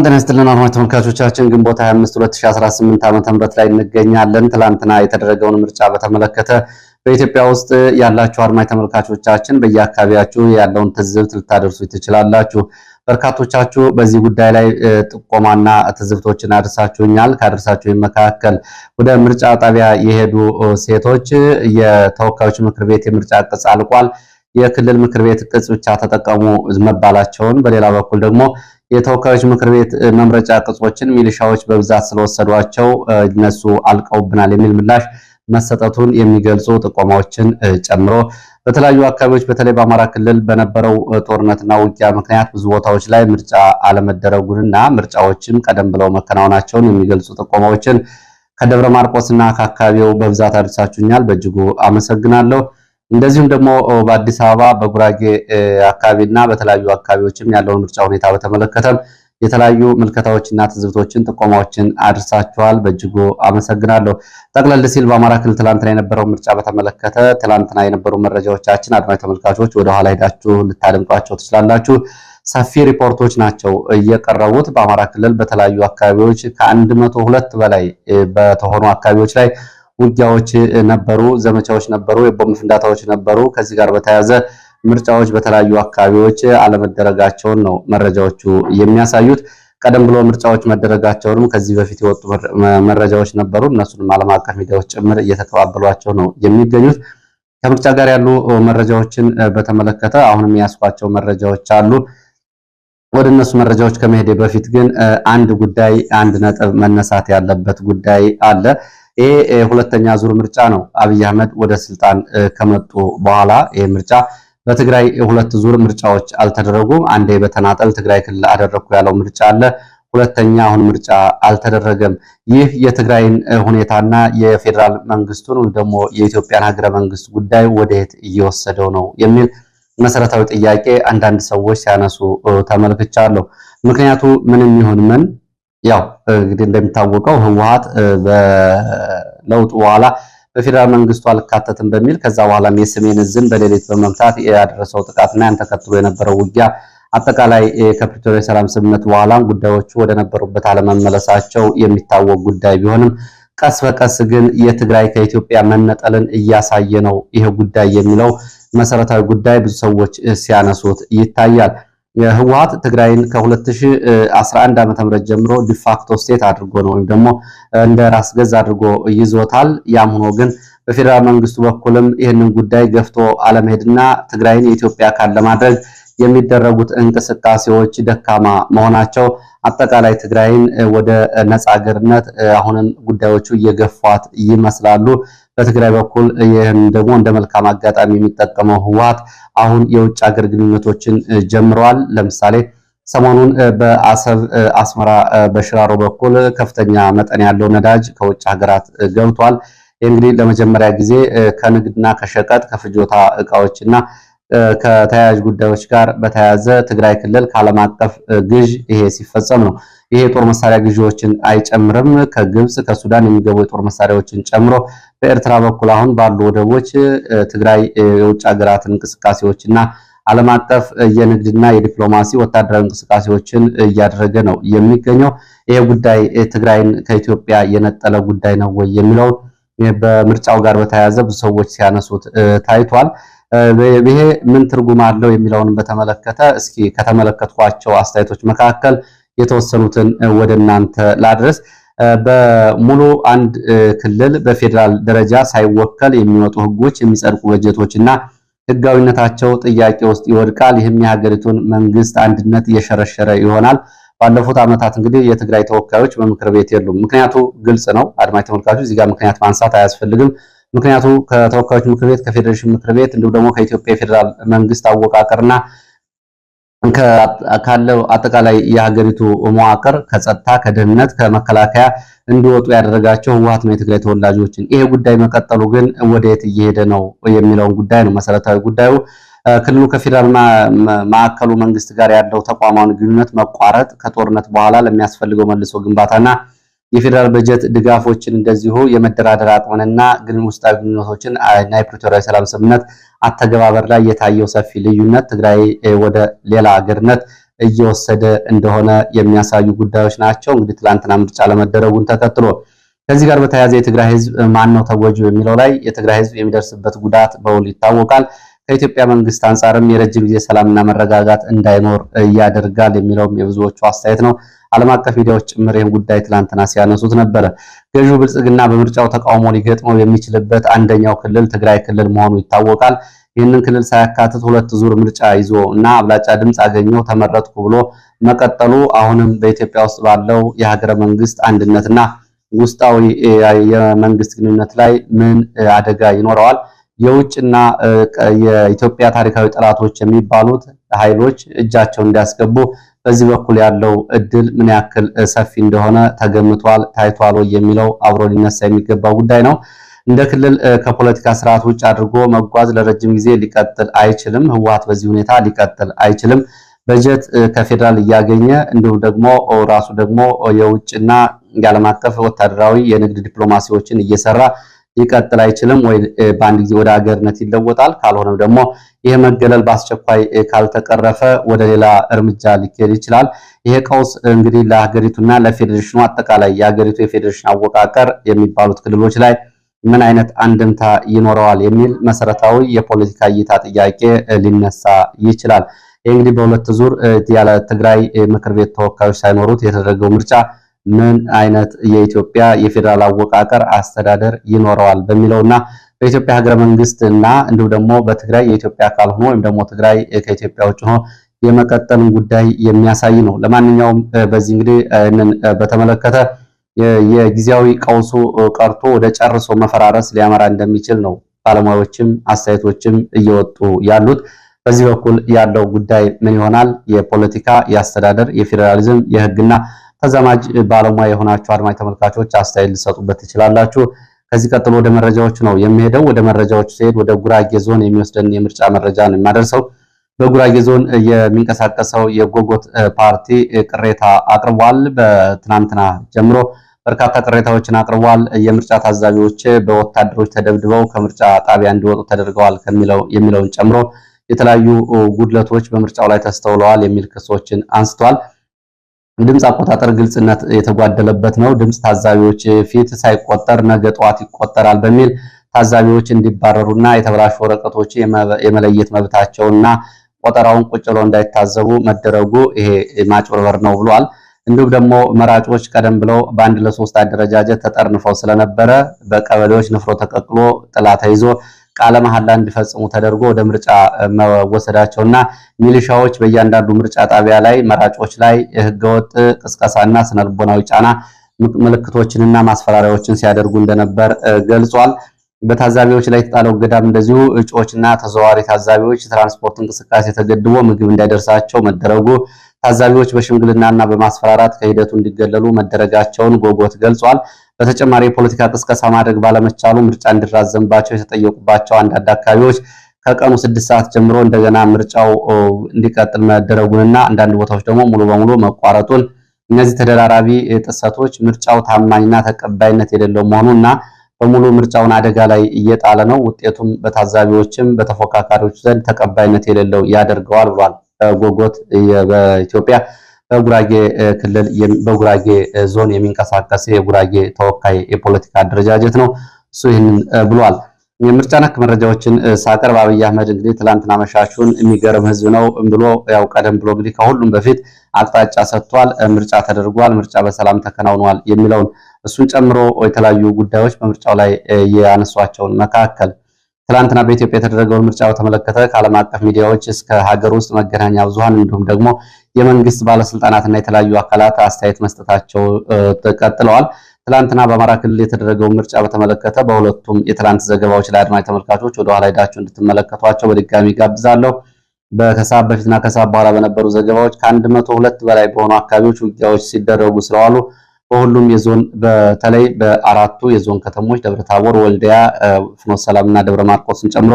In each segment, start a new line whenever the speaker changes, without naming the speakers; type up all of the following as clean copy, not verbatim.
እንደነስተልና አድማጭ ተመልካቾቻችን ግንቦት 25 2018 ዓ.ም ላይ እንገኛለን። ትላንትና የተደረገውን ምርጫ በተመለከተ በኢትዮጵያ ውስጥ ያላችሁ አድማጭ ተመልካቾቻችን በየአካባቢያችሁ ያለውን ትዝብት ልታደርሱ ትችላላችሁ። በርካቶቻችሁ በዚህ ጉዳይ ላይ ጥቆማና ትዝብቶችን አድርሳችሁኛል። ካደረሳችሁኝ መካከል ወደ ምርጫ ጣቢያ የሄዱ ሴቶች የተወካዮች ምክር ቤት የምርጫ ቅጽ አልቋል፣ የክልል ምክር ቤት ቅጽ ብቻ ተጠቀሙ መባላቸውን፣ በሌላ በኩል ደግሞ የተወካዮች ምክር ቤት መምረጫ ቅጾችን ሚሊሻዎች በብዛት ስለወሰዷቸው እነሱ አልቀውብናል የሚል ምላሽ መሰጠቱን የሚገልጹ ጥቆማዎችን ጨምሮ በተለያዩ አካባቢዎች በተለይ በአማራ ክልል በነበረው ጦርነትና ውጊያ ምክንያት ብዙ ቦታዎች ላይ ምርጫ አለመደረጉንና ምርጫዎችም ቀደም ብለው መከናወናቸውን የሚገልጹ ጥቆማዎችን ከደብረ ማርቆስና ከአካባቢው በብዛት አድርሳችሁኛል። በእጅጉ አመሰግናለሁ። እንደዚሁም ደግሞ በአዲስ አበባ በጉራጌ አካባቢና በተለያዩ አካባቢዎችም ያለውን ምርጫ ሁኔታ በተመለከተም የተለያዩ ምልከታዎችና ትዝብቶችን ጥቆማዎችን አድርሳችኋል። በእጅጉ አመሰግናለሁ። ጠቅለል ሲል በአማራ ክልል ትላንትና የነበረው ምርጫ በተመለከተ ትላንትና የነበሩ መረጃዎቻችን አድማጭ ተመልካቾች ወደ ኋላ ሄዳችሁ ልታደምጧቸው ትችላላችሁ። ሰፊ ሪፖርቶች ናቸው እየቀረቡት። በአማራ ክልል በተለያዩ አካባቢዎች ከ102 በላይ በተሆኑ አካባቢዎች ላይ ውጊያዎች ነበሩ፣ ዘመቻዎች ነበሩ፣ የቦምብ ፍንዳታዎች ነበሩ። ከዚህ ጋር በተያያዘ ምርጫዎች በተለያዩ አካባቢዎች አለመደረጋቸውን ነው መረጃዎቹ የሚያሳዩት። ቀደም ብሎ ምርጫዎች መደረጋቸውንም ከዚህ በፊት የወጡ መረጃዎች ነበሩ። እነሱንም ዓለም አቀፍ ሚዲያዎች ጭምር እየተቀባበሏቸው ነው የሚገኙት። ከምርጫ ጋር ያሉ መረጃዎችን በተመለከተ አሁንም ያስኳቸው መረጃዎች አሉ። ወደ እነሱ መረጃዎች ከመሄዴ በፊት ግን አንድ ነጥብ መነሳት ያለበት ጉዳይ አለ። ይሄ ሁለተኛ ዙር ምርጫ ነው። አብይ አህመድ ወደ ስልጣን ከመጡ በኋላ ይሄ ምርጫ በትግራይ ሁለት ዙር ምርጫዎች አልተደረጉም። አንዴ በተናጠል ትግራይ ክልል አደረኩ ያለው ምርጫ አለ። ሁለተኛ አሁን ምርጫ አልተደረገም። ይህ የትግራይን ሁኔታና የፌዴራል መንግስቱን ወይም ደግሞ የኢትዮጵያን ሀገረ መንግስት ጉዳይ ወደየት እየወሰደው ነው የሚል መሰረታዊ ጥያቄ አንዳንድ ሰዎች ሲያነሱ ተመልክቻለሁ። ምክንያቱ ምንም ይሁን ምን ያው እንግዲህ እንደሚታወቀው ህወሓት በለውጥ በኋላ በፌዴራል መንግስቱ አልካተትም በሚል ከዛ በኋላም የሰሜን ዕዝን በሌሊት በመምታት ያደረሰው ጥቃትና ያን ተከትሎ የነበረው ውጊያ አጠቃላይ ከፕሪቶሪያ ሰላም ስምምነት በኋላ ጉዳዮቹ ወደ ነበሩበት አለመመለሳቸው የሚታወቅ ጉዳይ ቢሆንም ቀስ በቀስ ግን የትግራይ ከኢትዮጵያ መነጠልን እያሳየ ነው ይሄ ጉዳይ የሚለው መሰረታዊ ጉዳይ ብዙ ሰዎች ሲያነሱት ይታያል። ህወሓት ትግራይን ከ2011 ዓ.ም ጀምሮ ዲፋክቶ ስቴት አድርጎ ነው ወይም ደግሞ እንደ ራስ ገዝ አድርጎ ይዞታል። ያም ሆኖ ግን በፌዴራል መንግስቱ በኩልም ይህንን ጉዳይ ገፍቶ አለመሄድና ትግራይን የኢትዮጵያ አካል ለማድረግ የሚደረጉት እንቅስቃሴዎች ደካማ መሆናቸው አጠቃላይ ትግራይን ወደ ነፃ ሀገርነት አሁንም ጉዳዮቹ እየገፏት ይመስላሉ። በትግራይ በኩል ይህን ደግሞ እንደ መልካም አጋጣሚ የሚጠቀመው ህወሓት አሁን የውጭ ሀገር ግንኙነቶችን ጀምረዋል። ለምሳሌ ሰሞኑን በአሰብ አስመራ በሽራሮ በኩል ከፍተኛ መጠን ያለው ነዳጅ ከውጭ ሀገራት ገብቷል። እንግዲህ ለመጀመሪያ ጊዜ ከንግድና ከሸቀጥ ከፍጆታ እቃዎችና ከተያያዥ ጉዳዮች ጋር በተያያዘ ትግራይ ክልል ከዓለም አቀፍ ግዥ ይሄ ሲፈጸም ነው። ይሄ የጦር መሳሪያ ግዢዎችን አይጨምርም። ከግብጽ ከሱዳን የሚገቡ የጦር መሳሪያዎችን ጨምሮ በኤርትራ በኩል አሁን ባሉ ወደቦች ትግራይ የውጭ ሀገራትን እንቅስቃሴዎችና ዓለም አቀፍ የንግድና የዲፕሎማሲ ወታደራዊ እንቅስቃሴዎችን እያደረገ ነው የሚገኘው። ይሄ ጉዳይ ትግራይን ከኢትዮጵያ የነጠለ ጉዳይ ነው ወይ የሚለው በምርጫው ጋር በተያያዘ ብዙ ሰዎች ሲያነሱት ታይቷል። ይሄ ምን ትርጉም አለው የሚለውን በተመለከተ እስኪ ከተመለከትኳቸው አስተያየቶች መካከል የተወሰኑትን ወደ እናንተ ላድረስ። በሙሉ አንድ ክልል በፌዴራል ደረጃ ሳይወከል የሚወጡ ህጎች፣ የሚጸድቁ በጀቶችና ህጋዊነታቸው ጥያቄ ውስጥ ይወድቃል። ይህም የሀገሪቱን መንግስት አንድነት እየሸረሸረ ይሆናል። ባለፉት ዓመታት እንግዲህ የትግራይ ተወካዮች በምክር ቤት የሉም። ምክንያቱ ግልጽ ነው። አድማጭ ተመልካቾች እዚህ ጋር ምክንያት ማንሳት አያስፈልግም። ምክንያቱ ከተወካዮች ምክር ቤት ከፌዴሬሽን ምክር ቤት እንዲሁም ደግሞ ከኢትዮጵያ የፌዴራል መንግስት አወቃቀርና ካለው አጠቃላይ የሀገሪቱ መዋቅር ከጸጥታ፣ ከደህንነት፣ ከመከላከያ እንዲወጡ ያደረጋቸው ህወሓት ነው የትግራይ ተወላጆችን። ይሄ ጉዳይ መቀጠሉ ግን ወደየት እየሄደ ነው የሚለውን ጉዳይ ነው መሰረታዊ ጉዳዩ። ክልሉ ከፌዴራል ማዕከሉ መንግስት ጋር ያለው ተቋማዊ ግንኙነት መቋረጥ ከጦርነት በኋላ ለሚያስፈልገው መልሶ ግንባታና የፌዴራል በጀት ድጋፎችን እንደዚሁ የመደራደር አቅምንና ውስጣዊ ግንኙነቶችን እና የፕሪቶሪያ ሰላም ስምምነት አተገባበር ላይ የታየው ሰፊ ልዩነት ትግራይ ወደ ሌላ ሀገርነት እየወሰደ እንደሆነ የሚያሳዩ ጉዳዮች ናቸው። እንግዲህ ትላንትና ምርጫ ለመደረጉን ተከትሎ ከዚህ ጋር በተያያዘ የትግራይ ህዝብ ማን ነው ተጎጂው የሚለው ላይ የትግራይ ህዝብ የሚደርስበት ጉዳት በውል ይታወቃል። ከኢትዮጵያ መንግስት አንጻርም የረጅም ጊዜ ሰላምና መረጋጋት እንዳይኖር ያደርጋል የሚለውም የብዙዎቹ አስተያየት ነው። ዓለም አቀፍ ሚዲያዎች ጭምር ይህን ጉዳይ ትላንትና ሲያነሱት ነበረ። ገዢው ብልጽግና በምርጫው ተቃውሞ ሊገጥመው የሚችልበት አንደኛው ክልል ትግራይ ክልል መሆኑ ይታወቃል። ይህንን ክልል ሳያካትት 2 ዙር ምርጫ ይዞ እና አብላጫ ድምፅ አገኘው ተመረጥኩ ብሎ መቀጠሉ አሁንም በኢትዮጵያ ውስጥ ባለው የሀገረ መንግስት አንድነትና ውስጣዊ የመንግስት ግንኙነት ላይ ምን አደጋ ይኖረዋል? የውጭና የኢትዮጵያ ታሪካዊ ጠላቶች የሚባሉት ኃይሎች እጃቸውን እንዲያስገቡ በዚህ በኩል ያለው እድል ምን ያክል ሰፊ እንደሆነ ተገምቷል፣ ታይቷል የሚለው አብሮ ሊነሳ የሚገባው ጉዳይ ነው። እንደ ክልል ከፖለቲካ ስርዓት ውጭ አድርጎ መጓዝ ለረጅም ጊዜ ሊቀጥል አይችልም። ህወሓት በዚህ ሁኔታ ሊቀጥል አይችልም። በጀት ከፌዴራል እያገኘ እንዲሁም ደግሞ ራሱ ደግሞ የውጭና የዓለም አቀፍ ወታደራዊ የንግድ ዲፕሎማሲዎችን እየሰራ ሊቀጥል አይችልም ወይ በአንድ ጊዜ ወደ ሀገርነት ይለወጣል። ካልሆነም ደግሞ ይሄ መገለል በአስቸኳይ ካልተቀረፈ ወደ ሌላ እርምጃ ሊኬድ ይችላል። ይሄ ቀውስ እንግዲህ ለሀገሪቱና ለፌዴሬሽኑ አጠቃላይ የሀገሪቱ የፌዴሬሽን አወቃቀር የሚባሉት ክልሎች ላይ ምን አይነት አንድምታ ይኖረዋል የሚል መሰረታዊ የፖለቲካ እይታ ጥያቄ ሊነሳ ይችላል። ይህ እንግዲህ በሁለት ዙር ያለ ትግራይ ምክር ቤት ተወካዮች ሳይኖሩት የተደረገው ምርጫ ምን አይነት የኢትዮጵያ የፌዴራል አወቃቀር አስተዳደር ይኖረዋል በሚለውና በኢትዮጵያ ሀገረ መንግስትና እንዲሁም ደግሞ በትግራይ የኢትዮጵያ አካል ሆኖ ወይም ደግሞ ትግራይ ከኢትዮጵያ ውጭ ሆኖ የመቀጠልን ጉዳይ የሚያሳይ ነው። ለማንኛውም በዚህ እንግዲህ በተመለከተ የጊዜያዊ ቀውሱ ቀርቶ ወደ ጨርሶ መፈራረስ ሊያመራ እንደሚችል ነው ባለሙያዎችም አስተያየቶችም እየወጡ ያሉት። በዚህ በኩል ያለው ጉዳይ ምን ይሆናል? የፖለቲካ፣ የአስተዳደር፣ የፌዴራሊዝም፣ የህግና ተዛማጅ ባለሙያ የሆናችሁ አድማጭ ተመልካቾች አስተያየት ልሰጡበት ትችላላችሁ። ከዚህ ቀጥሎ ወደ መረጃዎች ነው የሚሄደው። ወደ መረጃዎች ሲሄድ ወደ ጉራጌ ዞን የሚወስደን የምርጫ መረጃ ነው የማደርሰው። በጉራጌ ዞን የሚንቀሳቀሰው የጎጎት ፓርቲ ቅሬታ አቅርቧል። በትናንትና ጀምሮ በርካታ ቅሬታዎችን አቅርቧል። የምርጫ ታዛቢዎች በወታደሮች ተደብድበው ከምርጫ ጣቢያ እንዲወጡ ተደርገዋል የሚለውን ጨምሮ የተለያዩ ጉድለቶች በምርጫው ላይ ተስተውለዋል የሚል ክሶችን አንስቷል። ድምፅ አቆጣጠር ግልጽነት የተጓደለበት ነው። ድምፅ ታዛቢዎች ፊት ሳይቆጠር ነገ ጠዋት ይቆጠራል በሚል ታዛቢዎች እንዲባረሩና የተበላሹ ወረቀቶች የመለየት መብታቸውና ቆጠራውን ቁጭ ብለው እንዳይታዘቡ መደረጉ ይሄ ማጭበርበር ነው ብሏል። እንዲሁም ደግሞ መራጮች ቀደም ብለው በአንድ ለሶስት አደረጃጀት ተጠርንፈው ስለነበረ በቀበሌዎች ንፍሮ ተቀቅሎ ጥላ ተይዞ ቃለ መሐላ እንዲፈጽሙ ተደርጎ ወደ ምርጫ መወሰዳቸውና ሚሊሻዎች በእያንዳንዱ ምርጫ ጣቢያ ላይ መራጮች ላይ ህገወጥ ቅስቀሳና ስነልቦናዊ ጫና ምልክቶችንና ማስፈራሪያዎችን ሲያደርጉ እንደነበር ገልጿል። በታዛቢዎች ላይ የተጣለው እገዳም እንደዚሁ እጩዎችና ተዘዋዋሪ ታዛቢዎች ትራንስፖርት እንቅስቃሴ ተገድቦ ምግብ እንዳይደርሳቸው መደረጉ፣ ታዛቢዎች በሽምግልናና በማስፈራራት ከሂደቱ እንዲገለሉ መደረጋቸውን ጎጎት ገልጿል። በተጨማሪ የፖለቲካ ቅስቀሳ ማድረግ ባለመቻሉ ምርጫ እንዲራዘምባቸው የተጠየቁባቸው አንዳንድ አካባቢዎች ከቀኑ 6 ሰዓት ጀምሮ እንደገና ምርጫው እንዲቀጥል መደረጉንና አንዳንድ ቦታዎች ደግሞ ሙሉ በሙሉ መቋረጡን፣ እነዚህ ተደራራቢ ጥሰቶች ምርጫው ታማኝና ተቀባይነት የሌለው መሆኑና በሙሉ ምርጫውን አደጋ ላይ እየጣለ ነው፣ ውጤቱም በታዛቢዎችም በተፎካካሪዎች ዘንድ ተቀባይነት የሌለው ያደርገዋል ብሏል። ጎጎት በኢትዮጵያ በጉራጌ ክልል በጉራጌ ዞን የሚንቀሳቀስ የጉራጌ ተወካይ የፖለቲካ አደረጃጀት ነው። እሱ ይህንን ብሏል። የምርጫ ነክ መረጃዎችን ሳቀርብ አብይ አህመድ እንግዲህ ትላንትና መሻሹን የሚገርም ህዝብ ነው ብሎ ያው ቀደም ብሎ እንግዲህ ከሁሉም በፊት አቅጣጫ ሰጥቷል። ምርጫ ተደርጓል፣ ምርጫ በሰላም ተከናውኗል የሚለውን እሱን ጨምሮ የተለያዩ ጉዳዮች በምርጫው ላይ ያነሷቸውን መካከል ትላንትና በኢትዮጵያ የተደረገውን ምርጫ በተመለከተ ከዓለም አቀፍ ሚዲያዎች እስከ ሀገር ውስጥ መገናኛ ብዙሃን እንዲሁም ደግሞ የመንግስት ባለስልጣናትና የተለያዩ አካላት አስተያየት መስጠታቸው ቀጥለዋል። ትላንትና በአማራ ክልል የተደረገውን ምርጫ በተመለከተ በሁለቱም የትላንት ዘገባዎች ላይ አድማጭ ተመልካቾች ወደ ኋላ ሄዳችሁ እንድትመለከቷቸው በድጋሚ ጋብዛለሁ። ከሰዓት በፊትና ከሰዓት በኋላ በነበሩ ዘገባዎች ከ102 በላይ በሆኑ አካባቢዎች ውጊያዎች ሲደረጉ ስለዋሉ በሁሉም የዞን በተለይ በአራቱ የዞን ከተሞች ደብረታቦር፣ ወልዲያ፣ ፍኖተ ሰላምና ደብረ ማርቆስን ጨምሮ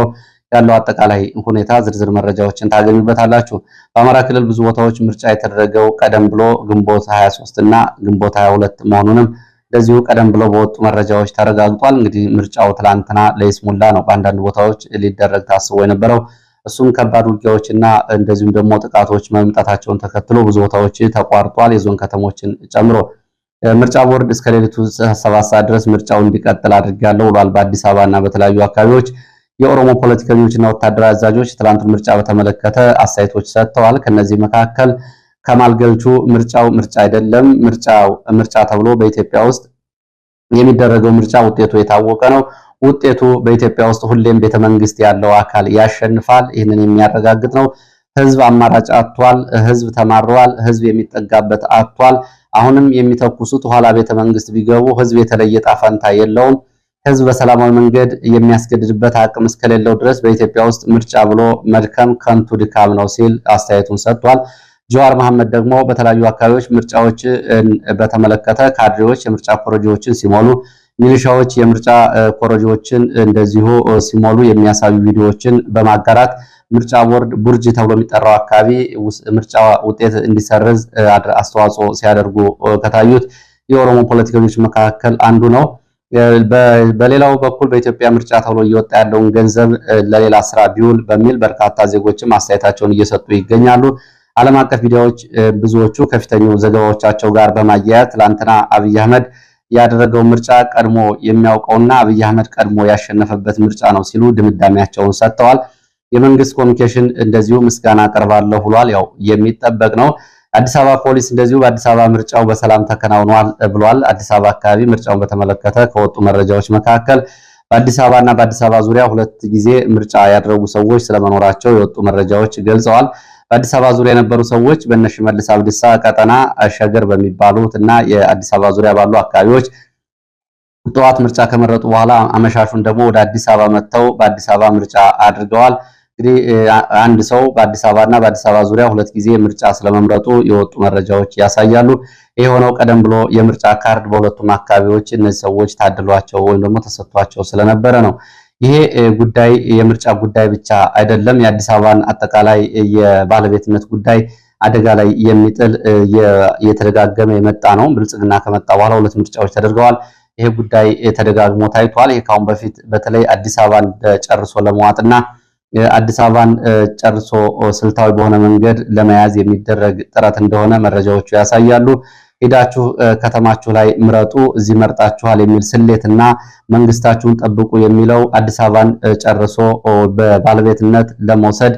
ያለው አጠቃላይ ሁኔታ ዝርዝር መረጃዎችን ታገኙበታላችሁ። በአማራ ክልል ብዙ ቦታዎች ምርጫ የተደረገው ቀደም ብሎ ግንቦት 23 እና ግንቦት 22 መሆኑንም እንደዚሁ ቀደም ብሎ በወጡ መረጃዎች ተረጋግጧል። እንግዲህ ምርጫው ትላንትና ለይስሙላ ነው በአንዳንድ ቦታዎች ሊደረግ ታስቦ የነበረው። እሱም ከባድ ውጊያዎችና እንደዚሁም ደግሞ ጥቃቶች መምጣታቸውን ተከትሎ ብዙ ቦታዎች ተቋርጧል፣ የዞን ከተሞችን ጨምሮ። ምርጫ ቦርድ እስከ ሌሊቱ 7 ሰዓት ድረስ ምርጫው እንዲቀጥል አድርጋለሁ ብሏል። በአዲስ አበባና በተለያዩ አካባቢዎች የኦሮሞ ፖለቲከኞችና ወታደራዊ አዛዦች ትላንቱን ምርጫ በተመለከተ አስተያየቶች ሰጥተዋል። ከነዚህ መካከል ከማል ገልቹ ምርጫው ምርጫ አይደለም፣ ምርጫ ተብሎ በኢትዮጵያ ውስጥ የሚደረገው ምርጫ ውጤቱ የታወቀ ነው። ውጤቱ በኢትዮጵያ ውስጥ ሁሌም ቤተመንግስት ያለው አካል ያሸንፋል። ይህንን የሚያረጋግጥ ነው። ህዝብ አማራጭ አጥቷል። ህዝብ ተማሯል። ህዝብ የሚጠጋበት አጥቷል። አሁንም የሚተኩሱት ኋላ ቤተመንግስት ቢገቡ ህዝብ የተለየ ጣፈንታ የለውም። ህዝብ በሰላማዊ መንገድ የሚያስገድድበት አቅም እስከሌለው ድረስ በኢትዮጵያ ውስጥ ምርጫ ብሎ መድከም ከንቱ ድካም ነው ሲል አስተያየቱን ሰጥቷል። ጀዋር መሐመድ ደግሞ በተለያዩ አካባቢዎች ምርጫዎች በተመለከተ ካድሬዎች የምርጫ ኮረጆዎችን ሲሞሉ፣ ሚሊሻዎች የምርጫ ኮረጆዎችን እንደዚሁ ሲሞሉ የሚያሳዩ ቪዲዮዎችን በማጋራት ምርጫ ቦርድ ቡርጅ ተብሎ የሚጠራው አካባቢ ምርጫ ውጤት እንዲሰርዝ አስተዋጽኦ ሲያደርጉ ከታዩት የኦሮሞ ፖለቲከኞች መካከል አንዱ ነው። በሌላው በኩል በኢትዮጵያ ምርጫ ተብሎ እየወጣ ያለውን ገንዘብ ለሌላ ስራ ቢውል በሚል በርካታ ዜጎችም አስተያየታቸውን እየሰጡ ይገኛሉ። ዓለም አቀፍ ሚዲያዎች ብዙዎቹ ከፊተኛው ዘገባዎቻቸው ጋር በማያያዝ ትላንትና አብይ አህመድ ያደረገው ምርጫ ቀድሞ የሚያውቀውና አብይ አህመድ ቀድሞ ያሸነፈበት ምርጫ ነው ሲሉ ድምዳሜያቸውን ሰጥተዋል። የመንግስት ኮሚኒኬሽን እንደዚሁ ምስጋና አቀርባለሁ ብሏል። ያው የሚጠበቅ ነው። አዲስ አበባ ፖሊስ እንደዚሁ በአዲስ አበባ ምርጫው በሰላም ተከናውኗል ብሏል። አዲስ አበባ አካባቢ ምርጫውን በተመለከተ ከወጡ መረጃዎች መካከል በአዲስ አበባና በአዲስ አበባ ዙሪያ 2 ጊዜ ምርጫ ያደረጉ ሰዎች ስለመኖራቸው የወጡ መረጃዎች ገልጸዋል። በአዲስ አበባ ዙሪያ የነበሩ ሰዎች በሽመልስ አብዲሳ ቀጠና ሸገር በሚባሉት እና የአዲስ አበባ ዙሪያ ባሉ አካባቢዎች ጠዋት ምርጫ ከመረጡ በኋላ አመሻሹን ደግሞ ወደ አዲስ አበባ መጥተው በአዲስ አበባ ምርጫ አድርገዋል። እንግዲህ አንድ ሰው በአዲስ አበባና በአዲስ አበባ ዙሪያ 2 ጊዜ ምርጫ ስለመምረጡ የወጡ መረጃዎች ያሳያሉ። ይህ የሆነው ቀደም ብሎ የምርጫ ካርድ በሁለቱም አካባቢዎች እነዚህ ሰዎች ታድሏቸው ወይም ደግሞ ተሰጥቷቸው ስለነበረ ነው። ይሄ ጉዳይ የምርጫ ጉዳይ ብቻ አይደለም። የአዲስ አበባን አጠቃላይ የባለቤትነት ጉዳይ አደጋ ላይ የሚጥል የተደጋገመ የመጣ ነው። ብልጽግና ከመጣ በኋላ 2 ምርጫዎች ተደርገዋል። ይሄ ጉዳይ ተደጋግሞ ታይቷል። ይሄ ካሁን በፊት በተለይ አዲስ አበባን ጨርሶ ለመዋጥና አዲስ አበባን ጨርሶ ስልታዊ በሆነ መንገድ ለመያዝ የሚደረግ ጥረት እንደሆነ መረጃዎቹ ያሳያሉ። ሄዳችሁ ከተማችሁ ላይ ምረጡ፣ እዚህ መርጣችኋል የሚል ስሌትና መንግስታችሁን ጠብቁ የሚለው አዲስ አበባን ጨርሶ በባለቤትነት ለመውሰድ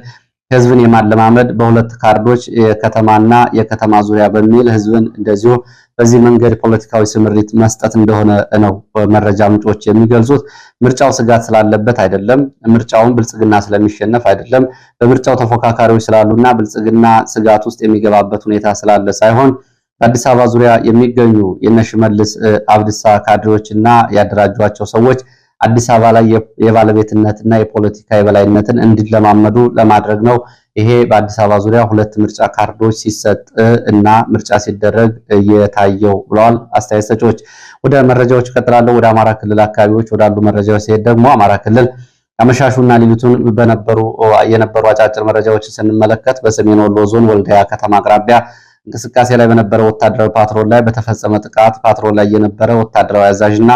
ህዝብን የማለማመድ በ2 ካርዶች የከተማና የከተማ ዙሪያ በሚል ህዝብን እንደዚሁ በዚህ መንገድ ፖለቲካዊ ስምሪት መስጠት እንደሆነ ነው መረጃ ምንጮች የሚገልጹት። ምርጫው ስጋት ስላለበት አይደለም፣ ምርጫውን ብልጽግና ስለሚሸነፍ አይደለም፣ በምርጫው ተፎካካሪዎች ስላሉና ብልጽግና ስጋት ውስጥ የሚገባበት ሁኔታ ስላለ ሳይሆን በአዲስ አበባ ዙሪያ የሚገኙ የሽመልስ አብዲሳ ካድሬዎችና ያደራጇቸው ሰዎች አዲስ አበባ ላይ የባለቤትነትና የፖለቲካ የበላይነትን እንዲለማመዱ ለማድረግ ነው። ይሄ በአዲስ አበባ ዙሪያ 2 ምርጫ ካርዶች ሲሰጥ እና ምርጫ ሲደረግ የታየው ብለዋል አስተያየት ሰጪዎች። ወደ መረጃዎች እቀጥላለሁ። ወደ አማራ ክልል አካባቢዎች ወዳሉ መረጃዎች ሲሄድ ደግሞ አማራ ክልል አመሻሹና ሌሊቱን የነበሩ አጫጭር መረጃዎችን ስንመለከት በሰሜን ወሎ ዞን ወልዲያ ከተማ አቅራቢያ እንቅስቃሴ ላይ በነበረ ወታደራዊ ፓትሮል ላይ በተፈጸመ ጥቃት ፓትሮል ላይ የነበረ ወታደራዊ አዛዥና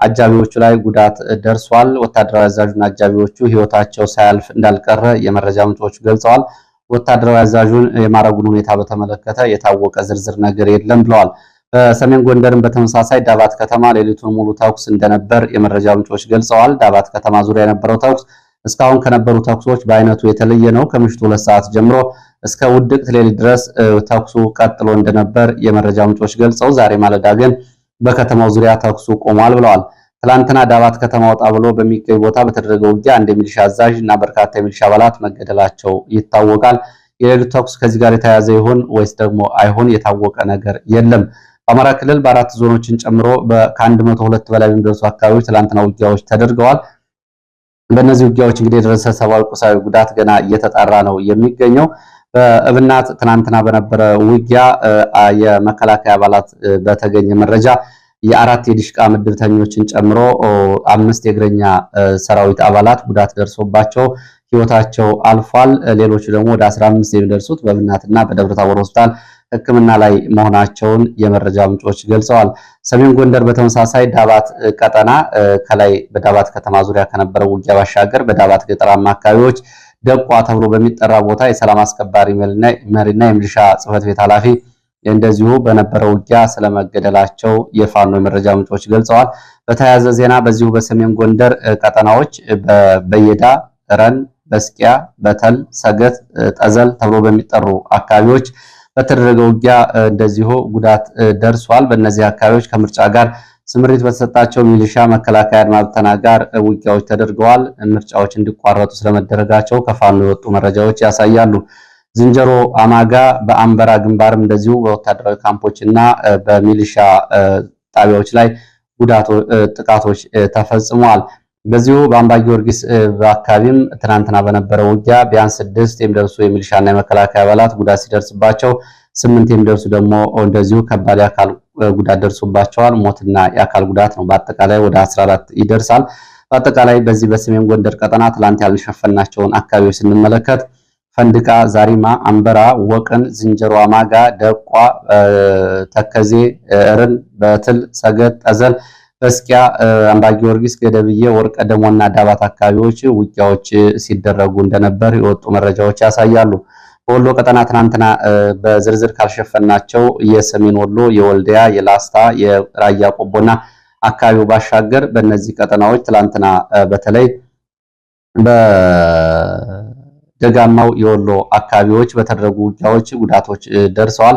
አጃቢዎቹ ላይ ጉዳት ደርሷል። ወታደራዊ አዛዡና አጃቢዎቹ ህይወታቸው ሳያልፍ እንዳልቀረ የመረጃ ምንጮቹ ገልጸዋል። ወታደራዊ አዛዡን የማረጉን ሁኔታ በተመለከተ የታወቀ ዝርዝር ነገር የለም ብለዋል። በሰሜን ጎንደርም በተመሳሳይ ዳባት ከተማ ሌሊቱን ሙሉ ተኩስ እንደነበር የመረጃ ምንጮች ገልጸዋል። ዳባት ከተማ ዙሪያ የነበረው ተኩስ እስካሁን ከነበሩ ተኩሶች በአይነቱ የተለየ ነው። ከምሽቱ 2 ሰዓት ጀምሮ እስከ ውድቅት ሌሊት ድረስ ተኩሱ ቀጥሎ እንደነበር የመረጃ ምንጮች ገልጸው ዛሬ ማለዳ ግን በከተማው ዙሪያ ተኩሱ ቆሟል ብለዋል። ትላንትና ዳባት ከተማ ወጣ ብሎ በሚገኝ ቦታ በተደረገው ውጊያ አንድ የሚሊሻ አዛዥ እና በርካታ የሚሊሻ አባላት መገደላቸው ይታወቃል። የሌሊት ተኩስ ከዚህ ጋር የተያያዘ ይሁን ወይስ ደግሞ አይሆን የታወቀ ነገር የለም። በአማራ ክልል በ4 ዞኖችን ጨምሮ ከ102 በላይ በሚደርሱ አካባቢዎች ትላንትና ውጊያዎች ተደርገዋል። በእነዚህ ውጊያዎች እንግዲህ የደረሰ ሰብአዊ ቁሳዊ ጉዳት ገና እየተጣራ ነው የሚገኘው። በእብናት ትናንትና በነበረ ውጊያ የመከላከያ አባላት በተገኘ መረጃ የ4 የዲሽቃ ምድብተኞችን ጨምሮ 5 የእግረኛ ሰራዊት አባላት ጉዳት ደርሶባቸው ህይወታቸው አልፏል። ሌሎቹ ደግሞ ወደ 15 የሚደርሱት በእብናትና በደብረታቦር ሆስፒታል ሕክምና ላይ መሆናቸውን የመረጃ ምንጮች ገልጸዋል። ሰሜን ጎንደር በተመሳሳይ ዳባት ቀጠና ከላይ በዳባት ከተማ ዙሪያ ከነበረው ውጊያ ባሻገር በዳባት ገጠራማ አካባቢዎች ደቋ ተብሎ በሚጠራ ቦታ የሰላም አስከባሪ መሪና የሚሊሻ ጽሕፈት ቤት ኃላፊ እንደዚሁ በነበረው ውጊያ ስለመገደላቸው የፋኖ የመረጃ ምንጮች ገልጸዋል። በተያያዘ ዜና በዚሁ በሰሜን ጎንደር ቀጠናዎች በየዳ፣ ረን፣ በስቂያ፣ በተል፣ ሰገት፣ ጠዘል ተብሎ በሚጠሩ አካባቢዎች በተደረገው ውጊያ እንደዚሁ ጉዳት ደርሷል። በእነዚህ አካባቢዎች ከምርጫ ጋር ስምሪት በተሰጣቸው ሚሊሻ መከላከያ አድማ ብተና ጋር ውጊያዎች ተደርገዋል። ምርጫዎች እንዲቋረጡ ስለመደረጋቸው ከፋኖ የወጡ መረጃዎች ያሳያሉ። ዝንጀሮ አማጋ በአንበራ ግንባርም እንደዚሁ በወታደራዊ ካምፖችና በሚሊሻ ጣቢያዎች ላይ ጥቃቶች ተፈጽመዋል። በዚሁ በአምባ ጊዮርጊስ አካባቢም ትናንትና በነበረው ውጊያ ቢያንስ 6 የሚደርሱ የሚሊሻና የመከላከያ አባላት ጉዳት ሲደርስባቸው 8 የሚደርሱ ደግሞ እንደዚሁ ከባድ የአካል ጉዳት ደርሶባቸዋል። ሞትና የአካል ጉዳት ነው በአጠቃላይ ወደ 14 ይደርሳል። በአጠቃላይ በዚህ በሰሜን ጎንደር ቀጠና ትላንት ያልሸፈናቸውን አካባቢዎች ስንመለከት ፈንድቃ፣ ዛሪማ፣ አንበራ፣ ወቅን፣ ዝንጀሮ አማጋ፣ ደቋ፣ ተከዜ፣ እርን፣ በትል፣ ሰገት፣ ጠዘል፣ በስቂያ፣ አምባ ጊዮርጊስ፣ ገደብዬ፣ ወርቀ ደሞና ዳባት አካባቢዎች ውጊያዎች ሲደረጉ እንደነበር የወጡ መረጃዎች ያሳያሉ። በወሎ ቀጠና ትናንትና በዝርዝር ካልሸፈናቸው የሰሜን ወሎ፣ የወልዲያ፣ የላስታ፣ የራያ ቆቦና አካባቢው ባሻገር በእነዚህ ቀጠናዎች ትላንትና በተለይ በደጋማው የወሎ አካባቢዎች በተደረጉ ውጊያዎች ጉዳቶች ደርሰዋል።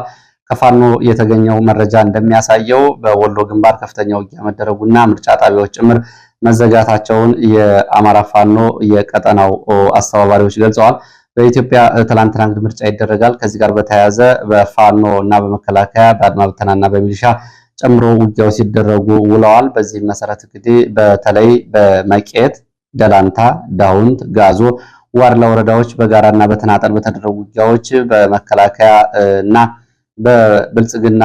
ከፋኖ የተገኘው መረጃ እንደሚያሳየው በወሎ ግንባር ከፍተኛ ውጊያ መደረጉና ምርጫ ጣቢያዎች ጭምር መዘጋታቸውን የአማራ ፋኖ የቀጠናው አስተባባሪዎች ገልጸዋል። በኢትዮጵያ ትላንትና ምርጫ ይደረጋል። ከዚህ ጋር በተያያዘ በፋኖ እና በመከላከያ በአድማ ብተናና በሚሊሻ ጨምሮ ውጊያዎች ሲደረጉ ውለዋል። በዚህ መሰረት እንግዲህ በተለይ በመቄት፣ ደላንታ፣ ዳውንት፣ ጋዞ፣ ዋርላ ወረዳዎች በጋራና በተናጠል በተደረጉ ውጊያዎች በመከላከያ እና በብልጽግና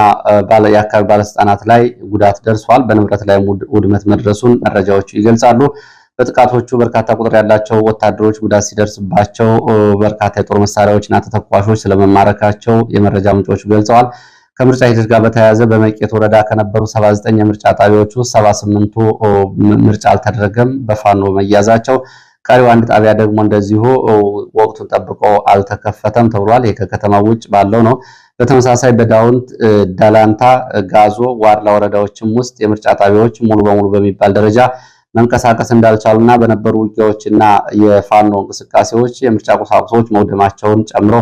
የአካባቢ ባለስልጣናት ላይ ጉዳት ደርሷል። በንብረት ላይ ውድመት መድረሱን መረጃዎቹ ይገልጻሉ። በጥቃቶቹ በርካታ ቁጥር ያላቸው ወታደሮች ጉዳት ሲደርስባቸው በርካታ የጦር መሳሪያዎችና ተተኳሾች ስለመማረካቸው የመረጃ ምንጮቹ ገልጸዋል። ከምርጫ ሂደት ጋር በተያያዘ በመቄት ወረዳ ከነበሩ 79 የምርጫ ጣቢያዎች ውስጥ 78ቱ ምርጫ አልተደረገም በፋኖ መያዛቸው፣ ቀሪው አንድ ጣቢያ ደግሞ እንደዚሁ ወቅቱን ጠብቆ አልተከፈተም ተብሏል። ይህ ከከተማ ውጭ ባለው ነው። በተመሳሳይ በዳውንት፣ ደላንታ፣ ጋዞ፣ ዋርላ ወረዳዎችም ውስጥ የምርጫ ጣቢያዎች ሙሉ በሙሉ በሚባል ደረጃ መንቀሳቀስ እንዳልቻሉና በነበሩ ውጊያዎችና የፋኖ እንቅስቃሴዎች የምርጫ ቁሳቁሶች መውደማቸውን ጨምሮ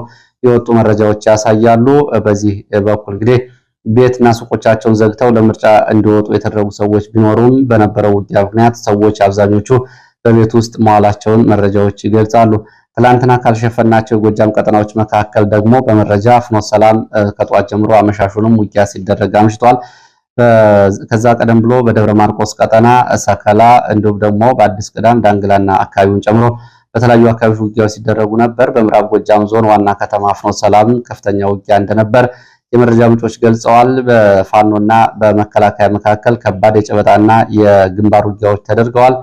የወጡ መረጃዎች ያሳያሉ። በዚህ በኩል እንግዲህ ቤትና ሱቆቻቸውን ዘግተው ለምርጫ እንዲወጡ የተደረጉ ሰዎች ቢኖሩም በነበረው ውጊያ ምክንያት ሰዎች አብዛኞቹ በቤት ውስጥ መዋላቸውን መረጃዎች ይገልጻሉ። ትላንትና ካልሸፈናቸው የጎጃም ቀጠናዎች መካከል ደግሞ በመረጃ ፍኖተ ሰላም ከጧት ጀምሮ አመሻሹንም ውጊያ ሲደረግ አምሽቷል። ከዛ ቀደም ብሎ በደብረ ማርቆስ ቀጠና ሰከላ፣ እንዲሁም ደግሞ በአዲስ ቅዳም ዳንግላና አካባቢውን ጨምሮ በተለያዩ አካባቢዎች ውጊያዎች ሲደረጉ ነበር። በምዕራብ ጎጃም ዞን ዋና ከተማ ፍኖተ ሰላም ከፍተኛ ውጊያ እንደነበር የመረጃ ምንጮች ገልጸዋል። በፋኖና በመከላከያ መካከል ከባድ የጨበጣና የግንባር ውጊያዎች ተደርገዋል።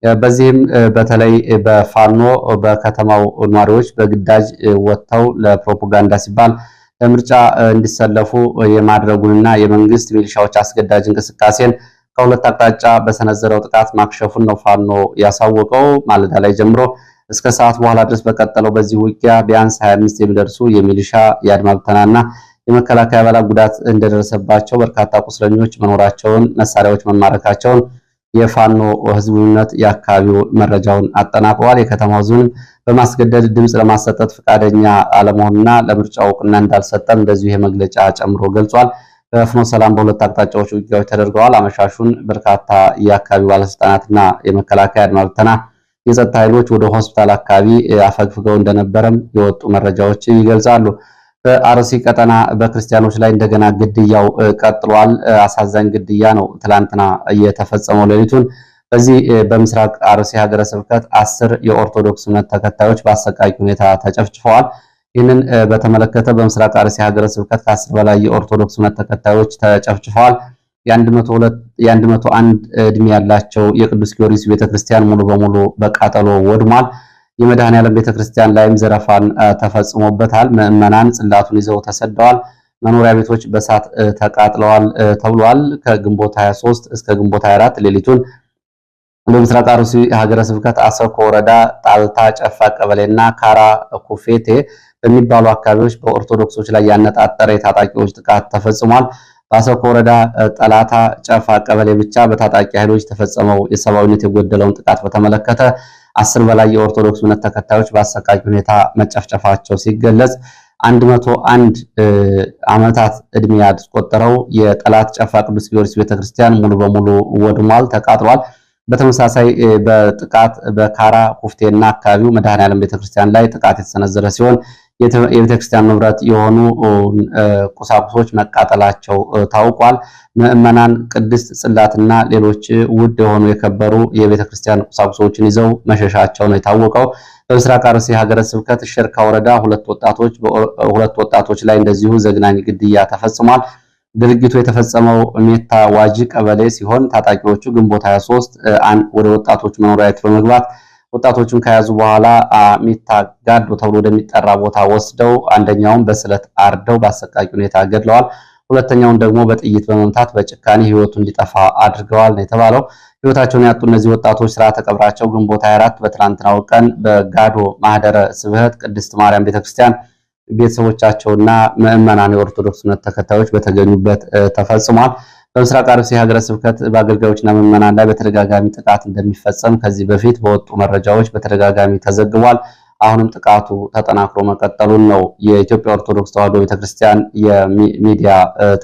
በዚህም በተለይ በፋኖ በከተማው ነዋሪዎች በግዳጅ ወጥተው ለፕሮፓጋንዳ ሲባል ለምርጫ እንዲሰለፉ የማድረጉንና የመንግስት ሚሊሻዎች አስገዳጅ እንቅስቃሴን ከሁለት አቅጣጫ በሰነዘረው ጥቃት ማክሸፉን ነው ፋኖ ያሳወቀው። ማለዳ ላይ ጀምሮ እስከ ሰዓት በኋላ ድረስ በቀጠለው በዚህ ውጊያ ቢያንስ 25 የሚደርሱ የሚሊሻ የአድማ ብተናና የመከላከያ አባላት ጉዳት እንደደረሰባቸው፣ በርካታ ቁስለኞች መኖራቸውን፣ መሳሪያዎች መማረካቸውን የፋኖ ህዝቡነት የአካባቢው መረጃውን አጠናቅሯል። የከተማው ህዝብንም በማስገደድ ድምፅ ለማሰጠት ፈቃደኛ አለመሆኑና ለምርጫው እውቅና እንዳልሰጠም እንደዚሁ የመግለጫ ጨምሮ ገልጿል። በፍኖተ ሰላም በሁለት አቅጣጫዎች ውጊያዎች ተደርገዋል። አመሻሹን በርካታ የአካባቢው ባለስልጣናትና የመከላከያ አድማ ብተና የጸጥታ ኃይሎች ወደ ሆስፒታል አካባቢ አፈግፍገው እንደነበረም የወጡ መረጃዎች ይገልጻሉ። በአርሲ ቀጠና በክርስቲያኖች ላይ እንደገና ግድያው ቀጥሏል። አሳዛኝ ግድያ ነው ትላንትና እየተፈጸመው ሌሊቱን። በዚህ በምስራቅ አርሲ ሀገረ ስብከት 10 የኦርቶዶክስ እምነት ተከታዮች በአሰቃቂ ሁኔታ ተጨፍጭፈዋል። ይህንን በተመለከተ በምስራቅ አርሲ ሀገረ ስብከት ከ10 በላይ የኦርቶዶክስ እምነት ተከታዮች ተጨፍጭፈዋል። የ101 ዕድሜ ያላቸው የቅዱስ ጊዮርጊስ ቤተክርስቲያን ሙሉ በሙሉ በቃጠሎ ወድሟል። የመድኃኔዓለም ቤተክርስቲያን ላይም ዘረፋን ተፈጽሞበታል። ምዕመናን ጽላቱን ይዘው ተሰደዋል። መኖሪያ ቤቶች በእሳት ተቃጥለዋል ተብሏል። ከግንቦት 23 እስከ ግንቦት 24 ሌሊቱን በምስራቅ አርሲ ሀገረ ስብከት አሰኮ ወረዳ ጣልታ ጨፋ ቀበሌና ካራ ኩፌቴ በሚባሉ አካባቢዎች በኦርቶዶክሶች ላይ ያነጣጠረ የታጣቂዎች ጥቃት ተፈጽሟል። በአሰኮ ወረዳ ጠላታ ጨፋ ቀበሌ ብቻ በታጣቂ ኃይሎች ተፈጸመው የሰብአዊነት የጎደለውን ጥቃት በተመለከተ 10 በላይ የኦርቶዶክስ እምነት ተከታዮች በአሰቃቂ ሁኔታ መጨፍጨፋቸው ሲገለጽ 101 ዓመታት ዕድሜ ያስቆጠረው የጠላት ጨፋ ቅዱስ ጊዮርጊስ ቤተክርስቲያን ሙሉ በሙሉ ወድሟል፣ ተቃጥሏል። በተመሳሳይ በጥቃት በካራ ኩፍቴና አካባቢው መድኃኔዓለም ቤተክርስቲያን ላይ ጥቃት የተሰነዘረ ሲሆን የቤተክርስቲያን ንብረት የሆኑ ቁሳቁሶች መቃጠላቸው ታውቋል። ምዕመናን ቅድስት ጽላትና ሌሎች ውድ የሆኑ የከበሩ የቤተክርስቲያን ቁሳቁሶችን ይዘው መሸሻቸው ነው የታወቀው። በምስራቅ አርሲ ሀገረ ስብከት ሽርካ ወረዳ ሁለት ወጣቶች ላይ እንደዚሁ ዘግናኝ ግድያ ተፈጽሟል። ድርጊቱ የተፈጸመው ሜታ ዋጂ ቀበሌ ሲሆን ታጣቂዎቹ ግንቦት 23 ወደ ወጣቶቹ መኖሪያ ቤት በመግባት ወጣቶቹን ከያዙ በኋላ ሜታ ጋዶ ተብሎ ወደሚጠራ ቦታ ወስደው አንደኛውን በስለት አርደው በአሰቃቂ ሁኔታ ገድለዋል። ሁለተኛውን ደግሞ በጥይት በመምታት በጭካኔ ህይወቱ እንዲጠፋ አድርገዋል ነው የተባለው። ህይወታቸውን ያጡ እነዚህ ወጣቶች ስርዓተ ቀብራቸው ግንቦት 24 በትናንትናው ቀን በጋዶ ማህደረ ስብሐት ቅድስት ማርያም ቤተክርስቲያን ቤተሰቦቻቸውና ምዕመናን የኦርቶዶክስ እምነት ተከታዮች በተገኙበት ተፈጽሟል። በምስራቅ አርሲ ሀገረ ስብከት በአገልጋዮችና ምዕመናን ላይ በተደጋጋሚ ጥቃት እንደሚፈጸም ከዚህ በፊት በወጡ መረጃዎች በተደጋጋሚ ተዘግቧል። አሁንም ጥቃቱ ተጠናክሮ መቀጠሉን ነው የኢትዮጵያ ኦርቶዶክስ ተዋሕዶ ቤተክርስቲያን የሚዲያ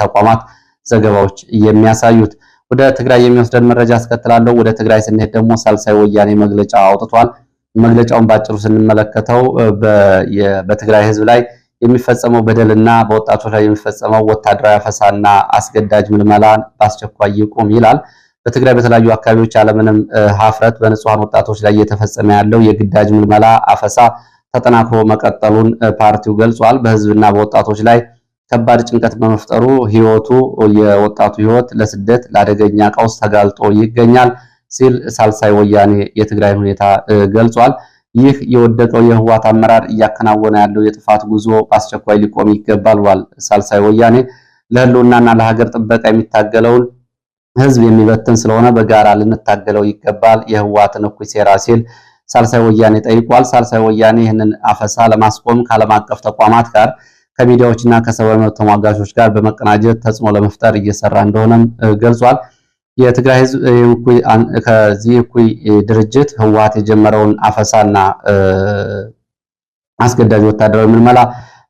ተቋማት ዘገባዎች የሚያሳዩት። ወደ ትግራይ የሚወስደን መረጃ አስከትላለሁ። ወደ ትግራይ ስንሄድ ደግሞ ሳልሳይ ወያኔ መግለጫ አውጥቷል። መግለጫውን ባጭሩ ስንመለከተው በትግራይ ህዝብ ላይ የሚፈጸመው በደልና በወጣቶች ላይ የሚፈጸመው ወታደራዊ አፈሳና አስገዳጅ ምልመላን በአስቸኳይ ይቁም ይላል። በትግራይ በተለያዩ አካባቢዎች ያለምንም ሀፍረት በንጹሃን ወጣቶች ላይ እየተፈጸመ ያለው የግዳጅ ምልመላ አፈሳ ተጠናክሮ መቀጠሉን ፓርቲው ገልጿል። በህዝብና በወጣቶች ላይ ከባድ ጭንቀት በመፍጠሩ የወጣቱ ህይወት ለስደት ለአደገኛ ቀውስ ተጋልጦ ይገኛል ሲል ሳልሳይ ወያኔ የትግራይን ሁኔታ ገልጿል። ይህ የወደቀው የህወሓት አመራር እያከናወነ ያለው የጥፋት ጉዞ በአስቸኳይ ሊቆም ይገባል ብሏል። ሳልሳይ ወያኔ ለህልውናና ለሀገር ጥበቃ የሚታገለውን ህዝብ የሚበትን ስለሆነ በጋራ ልንታገለው ይገባል የህወሓትን እኩይ ሴራ ሲል ሳልሳይ ወያኔ ጠይቋል። ሳልሳይ ወያኔ ይህንን አፈሳ ለማስቆም ከዓለም አቀፍ ተቋማት ጋር ከሚዲያዎችና ከሰብአዊ መብት ተሟጋቾች ጋር በመቀናጀት ተጽዕኖ ለመፍጠር እየሰራ እንደሆነም ገልጿል። የትግራይ ህዝብ ከዚህ እኩይ ድርጅት ህወሓት የጀመረውን አፈሳና አስገዳጅ ወታደራዊ ምልመላ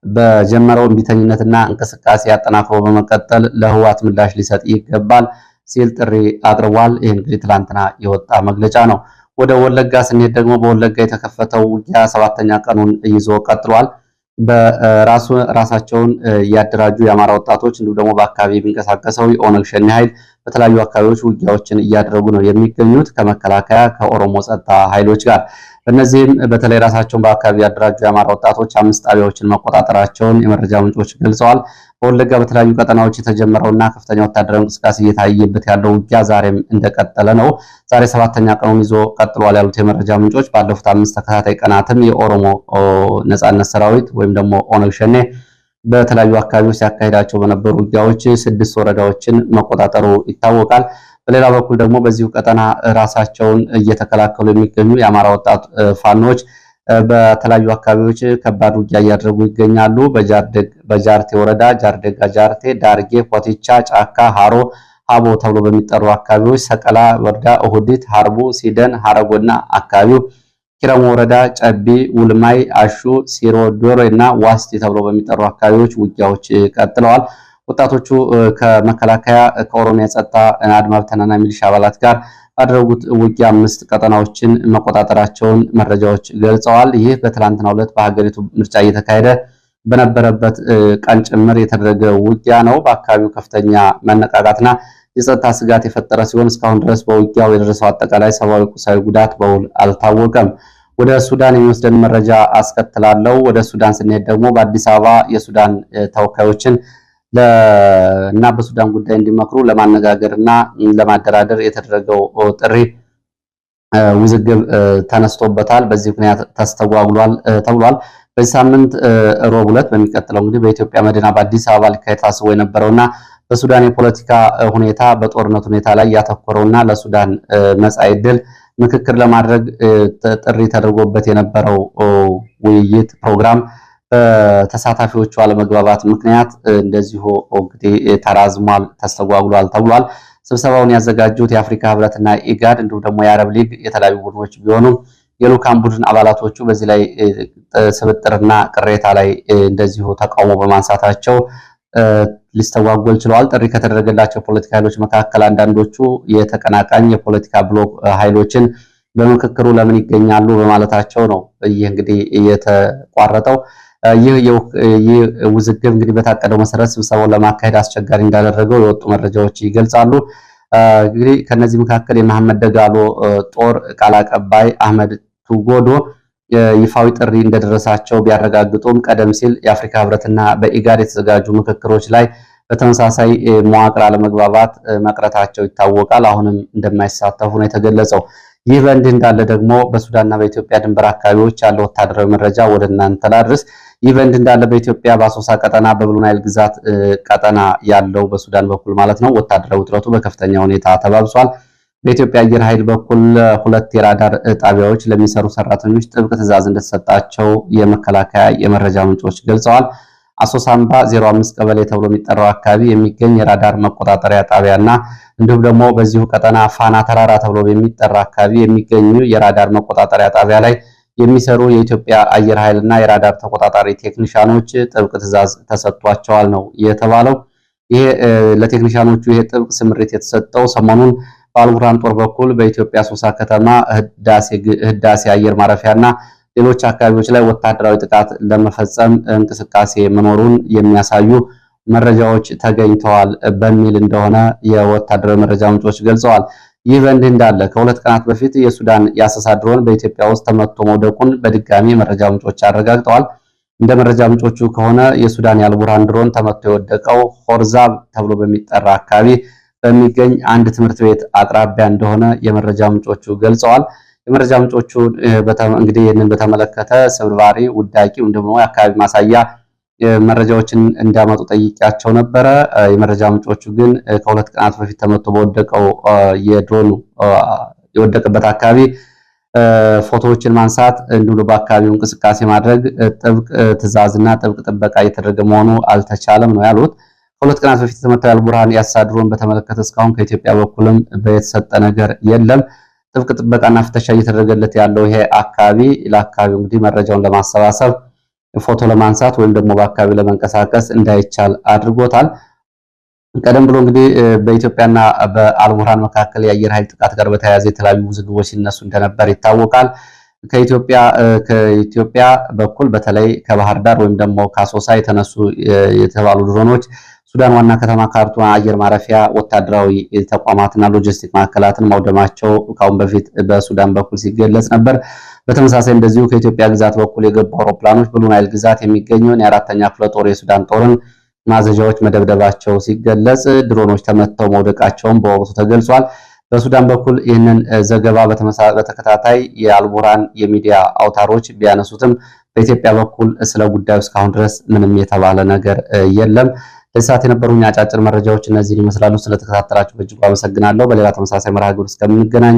በጀመረው እምቢተኝነትና እንቅስቃሴ አጠናክሮ በመቀጠል ለህወሓት ምላሽ ሊሰጥ ይገባል ሲል ጥሪ አቅርቧል። ይህ እንግዲህ ትላንትና የወጣ መግለጫ ነው። ወደ ወለጋ ስንሄድ ደግሞ በወለጋ የተከፈተው ውጊያ 7ኛ ቀኑን ይዞ ቀጥሏል። ራሳቸውን ያደራጁ የአማራ ወጣቶች እንዲሁም ደግሞ በአካባቢ የሚንቀሳቀሰው የኦነግ ሸኔ ኃይል በተለያዩ አካባቢዎች ውጊያዎችን እያደረጉ ነው የሚገኙት ከመከላከያ ከኦሮሞ ጸጥታ ኃይሎች ጋር። በእነዚህም በተለይ ራሳቸውን በአካባቢ ያደራጁ የአማራ ወጣቶች 5 ጣቢያዎችን መቆጣጠራቸውን የመረጃ ምንጮች ገልጸዋል። በወለጋ በተለያዩ ቀጠናዎች የተጀመረውና ከፍተኛ ወታደራዊ እንቅስቃሴ እየታየበት ያለው ውጊያ ዛሬም እንደቀጠለ ነው። ዛሬ 7ኛ ቀኑን ይዞ ቀጥሏል ያሉት የመረጃ ምንጮች ባለፉት 5 ተከታታይ ቀናትም የኦሮሞ ነጻነት ሰራዊት ወይም ደግሞ ኦነግ ሸኔ በተለያዩ አካባቢዎች ሲያካሂዳቸው በነበሩ ውጊያዎች 6 ወረዳዎችን መቆጣጠሩ ይታወቃል። በሌላ በኩል ደግሞ በዚሁ ቀጠና ራሳቸውን እየተከላከሉ የሚገኙ የአማራ ወጣት ፋኖች በተለያዩ አካባቢዎች ከባድ ውጊያ እያደረጉ ይገኛሉ። በጃርቴ ወረዳ ጃርዴጋ፣ ጃርቴ፣ ዳርጌ፣ ኮቲቻ፣ ጫካ፣ ሃሮ፣ ሀቦ ተብሎ በሚጠሩ አካባቢዎች ሰቀላ ወረዳ፣ እሁዲት፣ ሀርቡ፣ ሲደን፣ ሀረጎና አካባቢው፣ ኪረሙ ወረዳ፣ ጨቢ፣ ውልማይ፣ አሹ፣ ሲሮ ዶሮ እና ዋስቲ ተብሎ በሚጠሩ አካባቢዎች ውጊያዎች ቀጥለዋል። ወጣቶቹ ከመከላከያ ከኦሮሚያ ጸጥታ አድማ ብተናና ሚሊሻ አባላት ጋር ባደረጉት ውጊያ 5 ቀጠናዎችን መቆጣጠራቸውን መረጃዎች ገልጸዋል። ይህ በትላንትናው ዕለት በሀገሪቱ ምርጫ እየተካሄደ በነበረበት ቀን ጭምር የተደረገ ውጊያ ነው። በአካባቢው ከፍተኛ መነቃቃትና የጸጥታ ስጋት የፈጠረ ሲሆን እስካሁን ድረስ በውጊያው የደረሰው አጠቃላይ ሰብአዊ ቁሳዊ ጉዳት በውል አልታወቀም። ወደ ሱዳን የሚወስደን መረጃ አስከትላለሁ። ወደ ሱዳን ስንሄድ ደግሞ በአዲስ አበባ የሱዳን ተወካዮችን እና በሱዳን ጉዳይ እንዲመክሩ ለማነጋገርና ለማደራደር የተደረገው ጥሪ ውዝግብ ተነስቶበታል። በዚህ ምክንያት ተስተጓጉሏል ተብሏል። በዚህ ሳምንት ሮብ ዕለት በሚቀጥለው እንግዲህ በኢትዮጵያ መዲና በአዲስ አበባ ሊካሄድ ታስቦ የነበረውና በሱዳን የፖለቲካ ሁኔታ በጦርነት ሁኔታ ላይ ያተኮረውና ለሱዳን መጻኢ ዕድል ምክክር ለማድረግ ጥሪ ተደርጎበት የነበረው ውይይት ፕሮግራም በተሳታፊዎቹ አለመግባባት ምክንያት እንደዚሁ እንግዲህ ተራዝሟል፣ ተስተጓጉሏል ተብሏል። ስብሰባውን ያዘጋጁት የአፍሪካ ህብረትና ኢጋድ እንዲሁም ደግሞ የአረብ ሊግ የተለያዩ ቡድኖች ቢሆኑም የልዑካን ቡድን አባላቶቹ በዚህ ላይ ስብጥርና ቅሬታ ላይ እንደዚሁ ተቃውሞ በማንሳታቸው ሊስተጓጎል ችለዋል። ጥሪ ከተደረገላቸው ፖለቲካ ኃይሎች መካከል አንዳንዶቹ የተቀናቃኝ የፖለቲካ ብሎክ ኃይሎችን በምክክሩ ለምን ይገኛሉ በማለታቸው ነው ይህ እንግዲህ የተቋረጠው። ይህ ውዝግብ እንግዲህ በታቀደው መሰረት ስብሰባውን ለማካሄድ አስቸጋሪ እንዳደረገው የወጡ መረጃዎች ይገልጻሉ። እንግዲህ ከነዚህ መካከል የመሐመድ ደጋሎ ጦር ቃል አቀባይ አህመድ ቱጎዶ ይፋዊ ጥሪ እንደደረሳቸው ቢያረጋግጡም ቀደም ሲል የአፍሪካ ህብረትና በኢጋድ የተዘጋጁ ምክክሮች ላይ በተመሳሳይ መዋቅር አለመግባባት መቅረታቸው ይታወቃል። አሁንም እንደማይሳተፉ ነው የተገለጸው። ይህ በእንዲህ እንዳለ ደግሞ በሱዳንና በኢትዮጵያ ድንበር አካባቢዎች ያለው ወታደራዊ መረጃ ወደ እናንተ ላድርስ። ይህ በእንዲህ እንዳለ በኢትዮጵያ በአሶሳ ቀጠና በብሉ ናይል ግዛት ቀጠና ያለው በሱዳን በኩል ማለት ነው ወታደራዊ ውጥረቱ በከፍተኛ ሁኔታ ተባብሷል። በኢትዮጵያ አየር ኃይል በኩል 2 የራዳር ጣቢያዎች ለሚሰሩ ሰራተኞች ጥብቅ ትዕዛዝ እንደተሰጣቸው የመከላከያ የመረጃ ምንጮች ገልጸዋል። አሶሳምባ 05 ቀበሌ ተብሎ የሚጠራው አካባቢ የሚገኝ የራዳር መቆጣጠሪያ ጣቢያና እንዲሁም ደግሞ በዚሁ ቀጠና ፋና ተራራ ተብሎ በሚጠራ አካባቢ የሚገኙ የራዳር መቆጣጠሪያ ጣቢያ ላይ የሚሰሩ የኢትዮጵያ አየር ኃይልና የራዳር ተቆጣጣሪ ቴክኒሻኖች ጥብቅ ትዕዛዝ ተሰጥቷቸዋል ነው የተባለው። ይሄ ለቴክኒሻኖቹ ይሄ ጥብቅ ስምሪት የተሰጠው ሰሞኑን በአልቡርሃን ጦር በኩል በኢትዮጵያ አሶሳ ከተማ ህዳሴ አየር ማረፊያና ሌሎች አካባቢዎች ላይ ወታደራዊ ጥቃት ለመፈጸም እንቅስቃሴ መኖሩን የሚያሳዩ መረጃዎች ተገኝተዋል በሚል እንደሆነ የወታደራዊ መረጃ ምንጮች ገልጸዋል። ይህ በእንዲህ እንዳለ ከ2 ቀናት በፊት የሱዳን የአሰሳ ድሮን በኢትዮጵያ ውስጥ ተመቶ መውደቁን በድጋሚ መረጃ ምንጮች አረጋግጠዋል። እንደ መረጃ ምንጮቹ ከሆነ የሱዳን የአልቡርሃን ድሮን ተመቶ የወደቀው ሆርዛብ ተብሎ በሚጠራ አካባቢ በሚገኝ አንድ ትምህርት ቤት አቅራቢያ እንደሆነ የመረጃ ምንጮቹ ገልጸዋል። የመረጃ ምንጮቹ እንግዲህ ይህንን በተመለከተ ስብርባሪ ውዳቂ ደግሞ የአካባቢ ማሳያ መረጃዎችን እንዲያመጡ ጠይቄያቸው ነበረ። የመረጃ ምንጮቹ ግን ከ2 ቀናት በፊት ተመቶ በወደቀው የድሮኑ የወደቀበት አካባቢ ፎቶዎችን ማንሳት እንዲሁ በአካባቢው እንቅስቃሴ ማድረግ ጥብቅ ትዕዛዝና ጥብቅ ጥበቃ እየተደረገ መሆኑ አልተቻለም ነው ያሉት። ከ2 ቀናት በፊት የተመታው የአልቡርሃን የአሰሳ ድሮን በተመለከተ እስካሁን ከኢትዮጵያ በኩልም የተሰጠ ነገር የለም። ጥብቅ ጥበቃና ፍተሻ እየተደረገለት ያለው ይሄ አካባቢ ለአካባቢው እንግዲህ መረጃውን ለማሰባሰብ ፎቶ ለማንሳት ወይም ደግሞ በአካባቢው ለመንቀሳቀስ እንዳይቻል አድርጎታል። ቀደም ብሎ እንግዲህ በኢትዮጵያና በአልቡርሃን መካከል የአየር ኃይል ጥቃት ጋር በተያያዘ የተለያዩ ውዝግቦች ሲነሱ እንደነበር ይታወቃል። ከኢትዮጵያ በኩል በተለይ ከባህር ዳር ወይም ደግሞ ከአሶሳ የተነሱ የተባሉ ድሮኖች ሱዳን ዋና ከተማ ካርቱም አየር ማረፊያ ወታደራዊ ተቋማትና ሎጂስቲክ ማዕከላትን ማውደማቸው ካሁን በፊት በሱዳን በኩል ሲገለጽ ነበር። በተመሳሳይ እንደዚሁ ከኢትዮጵያ ግዛት በኩል የገቡ አውሮፕላኖች ብሉ ናይል ግዛት የሚገኘውን የ4ኛ ክፍለ ጦር የሱዳን ጦርን ማዘዣዎች መደብደባቸው ሲገለጽ፣ ድሮኖች ተመተው መውደቃቸውን በወቅቱ ተገልጿል። በሱዳን በኩል ይህንን ዘገባ በተከታታይ የአልቡርሃን የሚዲያ አውታሮች ቢያነሱትም በኢትዮጵያ በኩል ስለ ጉዳዩ እስካሁን ድረስ ምንም የተባለ ነገር የለም። ለሰዓት የነበሩኝ አጫጭር መረጃዎች እነዚህን ይመስላሉ። ስለተከታተላችሁ በእጅጉ አመሰግናለሁ። በሌላ ተመሳሳይ መርሃ ግብር እስከምንገናኝ